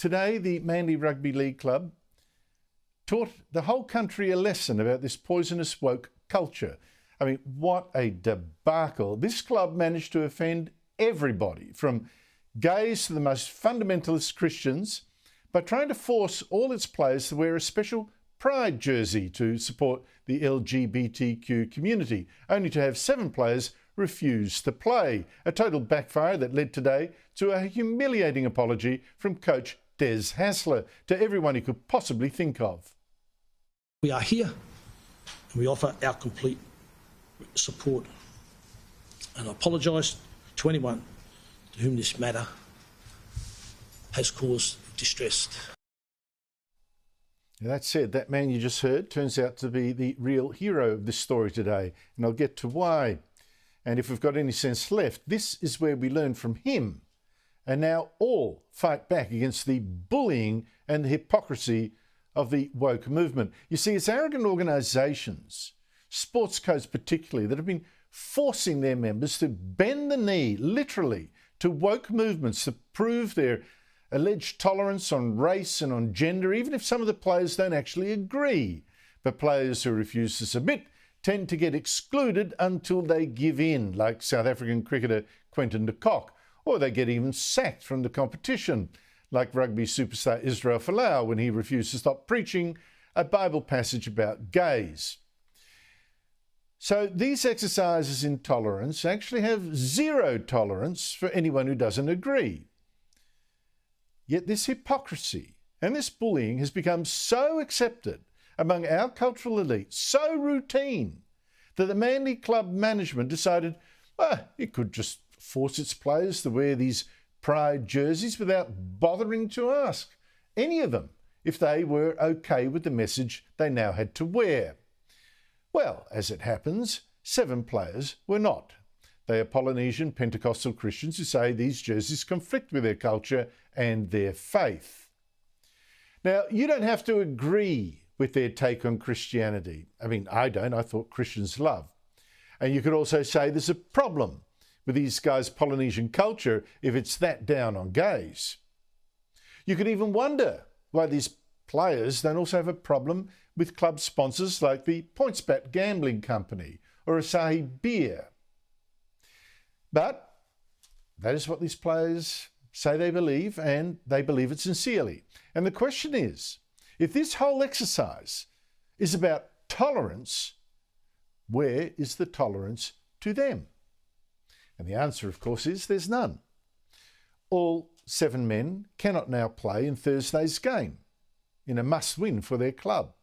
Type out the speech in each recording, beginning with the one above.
Today, the Manly Rugby League Club taught the whole country a lesson about this poisonous woke culture. I mean, what a debacle. This club managed to offend everybody, from gays to the most fundamentalist Christians, by trying to force all its players to wear a special pride jersey to support the LGBTQ community, only to have 7 players refuse to play. A total backfire that led today to a humiliating apology from coach Des Hasler to everyone he could possibly think of. We are here and we offer our complete support. And I apologise to anyone to whom this matter has caused distress. That said, that man you just heard turns out to be the real hero of this story today, and I'll get to why. And if we've got any sense left, this is where we learn from him and now all fight back against the bullying and the hypocrisy of the woke movement. You see, it's arrogant organisations, sports codes particularly, that have been forcing their members to bend the knee, literally, to woke movements to prove their alleged tolerance on race and on gender, even if some of the players don't actually agree. But players who refuse to submit tend to get excluded until they give in, like South African cricketer Quinton de Kock, or they get even sacked from the competition, like rugby superstar Israel Folau when he refused to stop preaching a Bible passage about gays. So these exercises in tolerance actually have zero tolerance for anyone who doesn't agree. Yet this hypocrisy and this bullying has become so accepted among our cultural elite, so routine, that the Manly Club management decided it could just force its players to wear these pride jerseys without bothering to ask any of them if they were okay with the message they now had to wear. Well, as it happens, 7 players were not. They are Polynesian Pentecostal Christians who say these jerseys conflict with their culture and their faith. Now, you don't have to agree with their take on Christianity. I mean, I don't. I thought Christians love. And you could also say there's a problem with these guys' Polynesian culture if it's that down on gays. You could even wonder why these players don't also have a problem with club sponsors like the PointsBet gambling company or Asahi Beer. But that is what these players say they believe, and they believe it sincerely. And the question is, if this whole exercise is about tolerance, where is the tolerance to them? And the answer, of course, is there's none. All 7 men cannot now play in Thursday's game in a must-win for their club.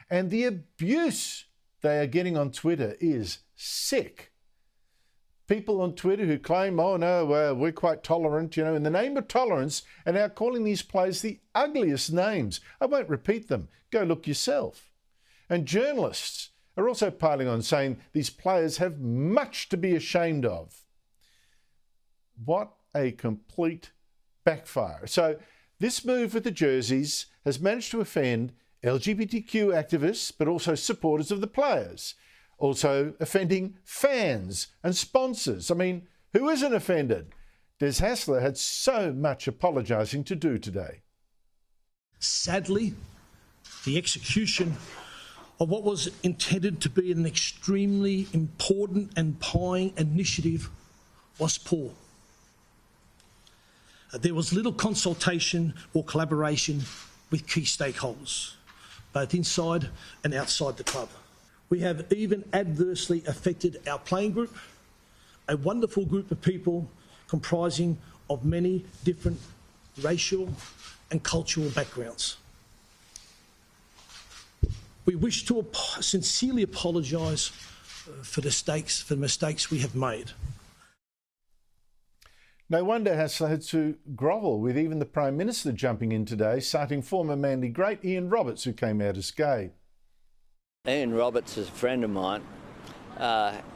And the abuse they are getting on Twitter is sick. People on Twitter who claim, oh no, we're quite tolerant, in the name of tolerance, and now calling these players the ugliest names. I won't repeat them. Go look yourself. And journalists are also piling on, saying these players have much to be ashamed of. What a complete backfire. So this move with the jerseys has managed to offend LGBTQ activists, but also supporters of the players. Also offending fans and sponsors. I mean, who isn't offended? Des Hasler had so much apologising to do today. Sadly, the execution of what was intended to be an extremely important and pioneering initiative was poor. There was little consultation or collaboration with key stakeholders, both inside and outside the club. We have even adversely affected our playing group, a wonderful group of people comprising of many different racial and cultural backgrounds. We wish to sincerely apologise for the mistakes we have made. No wonder Hasler had to grovel with even the Prime Minister jumping in today, citing former Manly great Ian Roberts, who came out as gay. Ian Roberts is a friend of mine.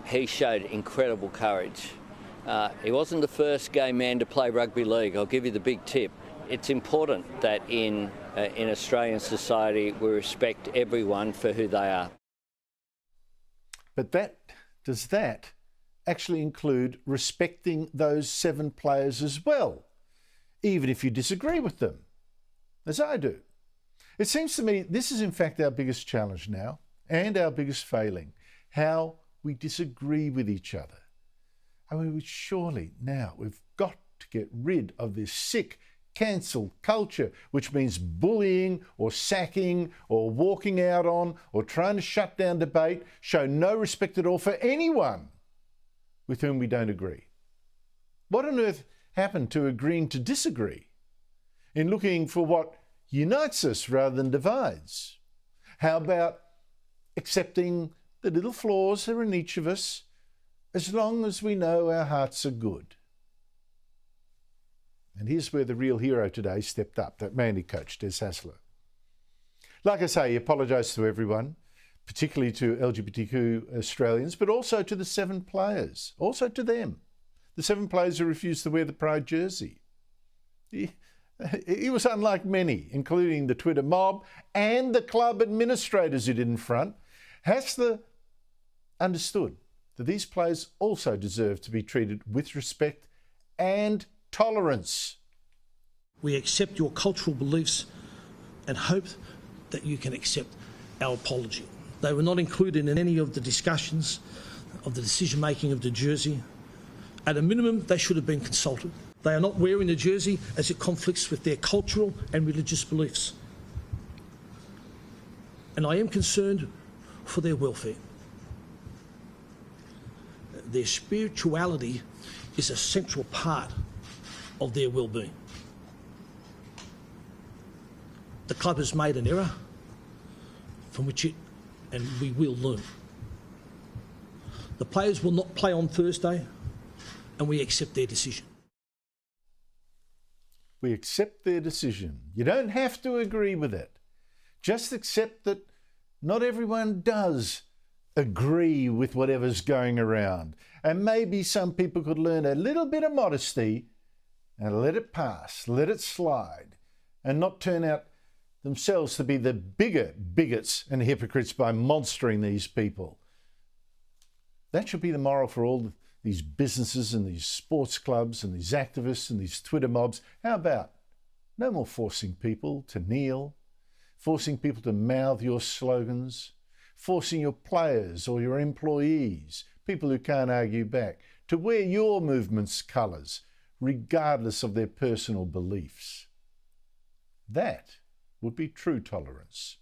He showed incredible courage. He wasn't the first gay man to play rugby league. I'll give you the big tip. It's important that in Australian society we respect everyone for who they are. But does that actually include respecting those 7 players as well, even if you disagree with them? as I do. It seems to me this is in fact our biggest challenge now and our biggest failing, how we disagree with each other. I mean, surely now we've got to get rid of this sick, cancelled culture, which means bullying or sacking or walking out on or trying to shut down debate, show no respect at all for anyone with whom we don't agree. What on earth happened to agreeing to disagree? In looking for what unites us rather than divides? How about accepting the little flaws that are in each of us as long as we know our hearts are good? And here's where the real hero today stepped up, that Manly coach, Des Hasler. Like I say, he apologised to everyone, particularly to LGBTQ Australians, but also to the 7 players, also to them. The 7 players who refused to wear the Pride jersey. He was unlike many, including the Twitter mob and the club administrators who didn't front. Hasler understood that these players also deserve to be treated with respect and tolerance. We accept your cultural beliefs and hope that you can accept our apology. They were not included in any of the discussions of the decision-making of the jersey. At a minimum, they should have been consulted. They are not wearing the jersey as it conflicts with their cultural and religious beliefs. And I am concerned for their welfare. Their spirituality is a central part of their well-being. The club has made an error from which it and we will learn. The players will not play on Thursday, and we accept their decision. We accept their decision. You don't have to agree with it. Just accept that not everyone does agree with whatever's going around. And maybe some people could learn a little bit of modesty and let it pass, let it slide, and not turn out themselves to be the bigger bigots and hypocrites by monstering these people. That should be the moral for all these businesses and these sports clubs and these activists and these Twitter mobs. How about no more forcing people to kneel, forcing people to mouth your slogans, forcing your players or your employees, people who can't argue back, to wear your movement's colours, regardless of their personal beliefs. That would be true tolerance.